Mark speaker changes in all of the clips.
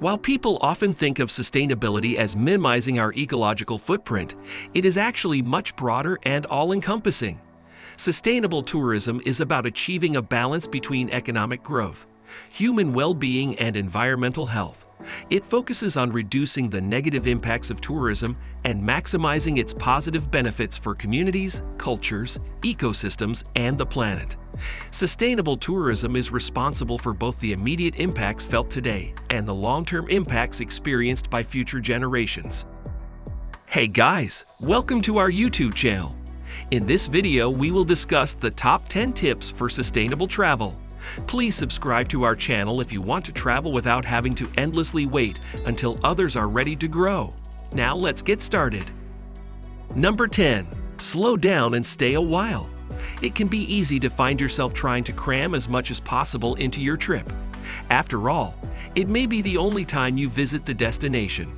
Speaker 1: While people often think of sustainability as minimizing our ecological footprint, it is actually much broader and all-encompassing. Sustainable tourism is about achieving a balance between economic growth, human well-being, and environmental health. It focuses on reducing the negative impacts of tourism and maximizing its positive benefits for communities, cultures, ecosystems, and the planet. Sustainable tourism is responsible for both the immediate impacts felt today and the long-term impacts experienced by future generations. Hey guys, welcome to our YouTube channel. In this video, we will discuss the top 10 tips for sustainable travel. Please subscribe to our channel if you want to travel without having to endlessly wait until others are ready to grow. Now let's get started. Number 10. Slow down and stay a while. It can be easy to find yourself trying to cram as much as possible into your trip. After all, it may be the only time you visit the destination.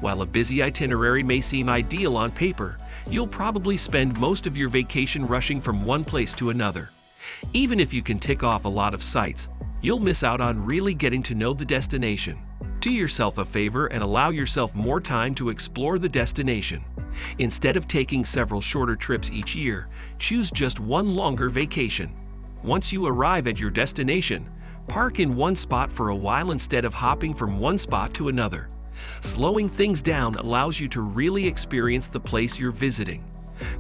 Speaker 1: While a busy itinerary may seem ideal on paper, you'll probably spend most of your vacation rushing from one place to another. Even if you can tick off a lot of sites, you'll miss out on really getting to know the destination. Do yourself a favor and allow yourself more time to explore the destination. Instead of taking several shorter trips each year, choose just one longer vacation. Once you arrive at your destination, park in one spot for a while instead of hopping from one spot to another. Slowing things down allows you to really experience the place you're visiting.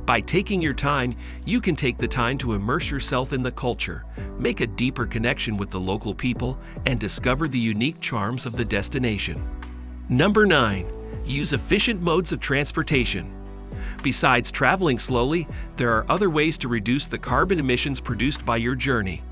Speaker 1: By taking your time, you can take the time to immerse yourself in the culture, make a deeper connection with the local people, and discover the unique charms of the destination. Number 9. Use efficient modes of transportation. Besides traveling slowly, there are other ways to reduce the carbon emissions produced by your journey.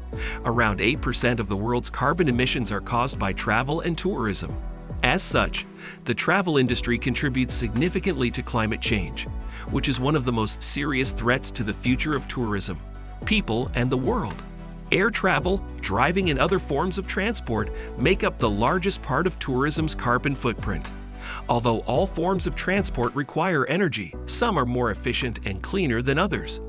Speaker 1: Around 8% of the world's carbon emissions are caused by travel and tourism. As such, the travel industry contributes significantly to climate change, which is one of the most serious threats to the future of tourism, people, and the world. Air travel, driving, and other forms of transport make up the largest part of tourism's carbon footprint. Although all forms of transport require energy, some are more efficient and cleaner than others.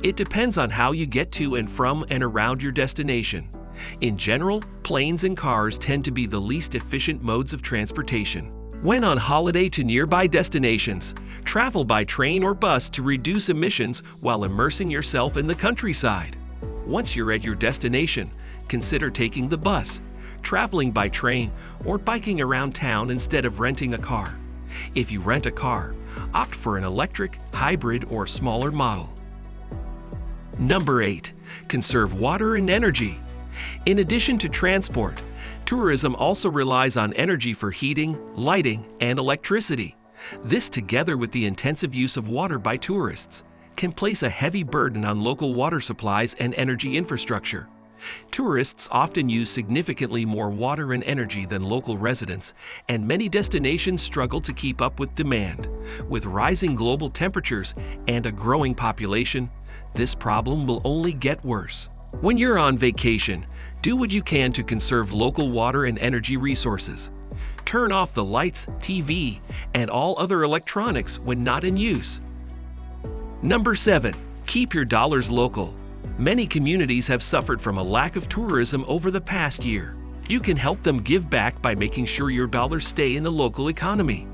Speaker 1: It depends on how you get to and from and around your destination. In general, planes and cars tend to be the least efficient modes of transportation. When on holiday to nearby destinations, travel by train or bus to reduce emissions while immersing yourself in the countryside. Once you're at your destination, consider taking the bus, traveling by train, or biking around town instead of renting a car. If you rent a car, opt for an electric, hybrid, or smaller model. Number 8. Conserve water and energy. In addition to transport, tourism also relies on energy for heating, lighting, and electricity. This, together with the intensive use of water by tourists, can place a heavy burden on local water supplies and energy infrastructure. Tourists often use significantly more water and energy than local residents, and many destinations struggle to keep up with demand. With rising global temperatures and a growing population, this problem will only get worse. When you're on vacation, do what you can to conserve local water and energy resources. Turn off the lights, TV, and all other electronics when not in use. Number 7. Keep your dollars local. Many communities have suffered from a lack of tourism over the past year. You can help them give back by making sure your dollars stay in the local economy.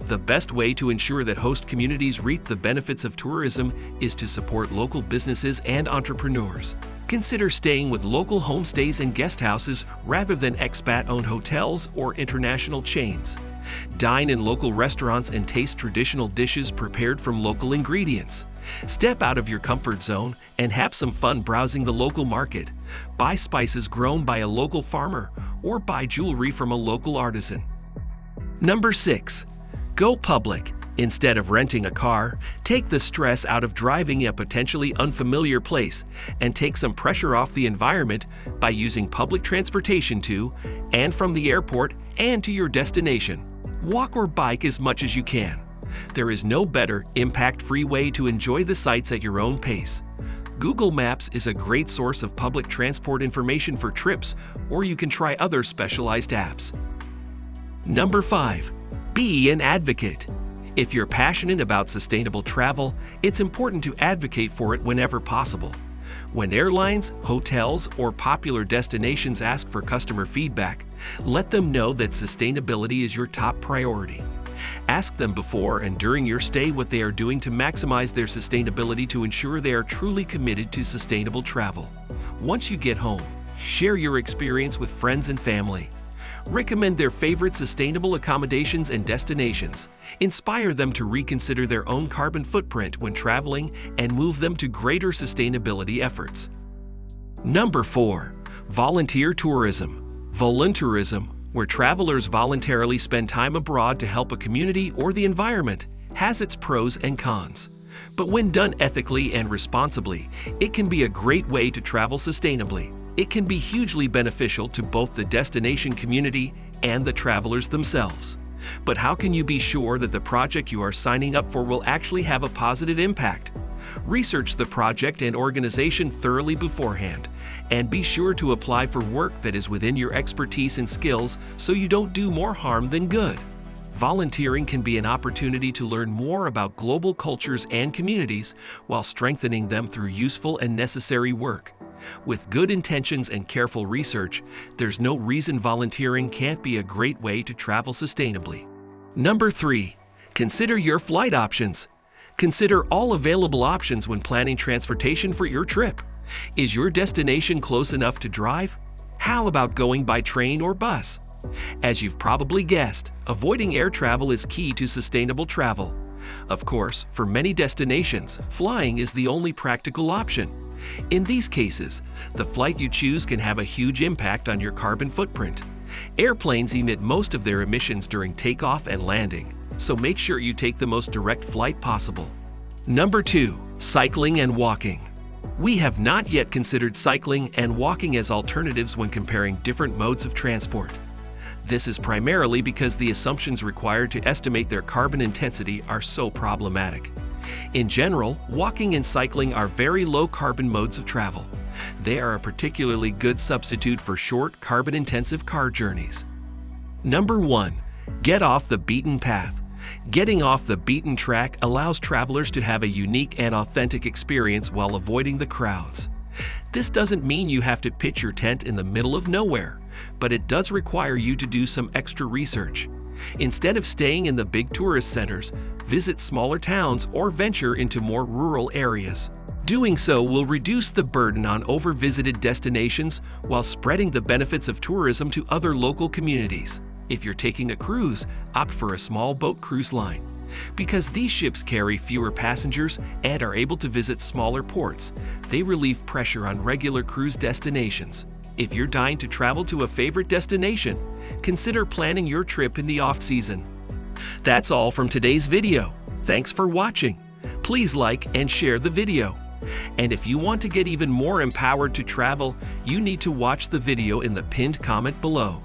Speaker 1: The best way to ensure that host communities reap the benefits of tourism is to support local businesses and entrepreneurs. Consider staying with local homestays and guest houses rather than expat-owned hotels or international chains. Dine in local restaurants and taste traditional dishes prepared from local ingredients. Step out of your comfort zone and have some fun browsing the local market. Buy spices grown by a local farmer or buy jewelry from a local artisan. Number 6. Go public. Instead of renting a car, take the stress out of driving a potentially unfamiliar place and take some pressure off the environment by using public transportation to and from the airport and to your destination. Walk or bike as much as you can. There is no better, impact-free way to enjoy the sights at your own pace. Google Maps is a great source of public transport information for trips, or you can try other specialized apps. Number 5. Be an advocate. If you're passionate about sustainable travel, it's important to advocate for it whenever possible. When airlines, hotels, or popular destinations ask for customer feedback, Let them know that sustainability is your top priority. Ask them before and during your stay what they are doing to maximize their sustainability to ensure they are truly committed to sustainable travel. Once you get home, share your experience with friends and family. Recommend their favorite sustainable accommodations and destinations. Inspire them to reconsider their own carbon footprint when traveling and move them to greater sustainability efforts. Number 4. Volunteer tourism. Voluntourism, where travelers voluntarily spend time abroad to help a community or the environment, has its pros and cons. But when done ethically and responsibly, it can be a great way to travel sustainably. It can be hugely beneficial to both the destination community and the travelers themselves. But how can you be sure that the project you are signing up for will actually have a positive impact? Research the project and organization thoroughly beforehand, and be sure to apply for work that is within your expertise and skills so you don't do more harm than good. Volunteering can be an opportunity to learn more about global cultures and communities while strengthening them through useful and necessary work. With good intentions and careful research, there's no reason volunteering can't be a great way to travel sustainably. Number 3. Consider your flight options. Consider all available options when planning transportation for your trip. Is your destination close enough to drive? How about going by train or bus? As you've probably guessed, avoiding air travel is key to sustainable travel. Of course, for many destinations, flying is the only practical option. In these cases, the flight you choose can have a huge impact on your carbon footprint. Airplanes emit most of their emissions during takeoff and landing, so make sure you take the most direct flight possible. Number 2. Cycling and walking. We have not yet considered cycling and walking as alternatives when comparing different modes of transport. This is primarily because the assumptions required to estimate their carbon intensity are so problematic. In general, walking and cycling are very low carbon modes of travel. They are a particularly good substitute for short, carbon-intensive car journeys. Number 1. Get off the beaten path. Getting off the beaten track allows travelers to have a unique and authentic experience while avoiding the crowds. This doesn't mean you have to pitch your tent in the middle of nowhere, but it does require you to do some extra research. Instead of staying in the big tourist centers, visit smaller towns or venture into more rural areas. Doing so will reduce the burden on over-visited destinations while spreading the benefits of tourism to other local communities. If you're taking a cruise, opt for a small boat cruise line. Because these ships carry fewer passengers and are able to visit smaller ports, they relieve pressure on regular cruise destinations. If you're dying to travel to a favorite destination, consider planning your trip in the off-season. That's all from today's video. Thanks for watching. Please like and share the video. And if you want to get even more empowered to travel, you need to watch the video in the pinned comment below.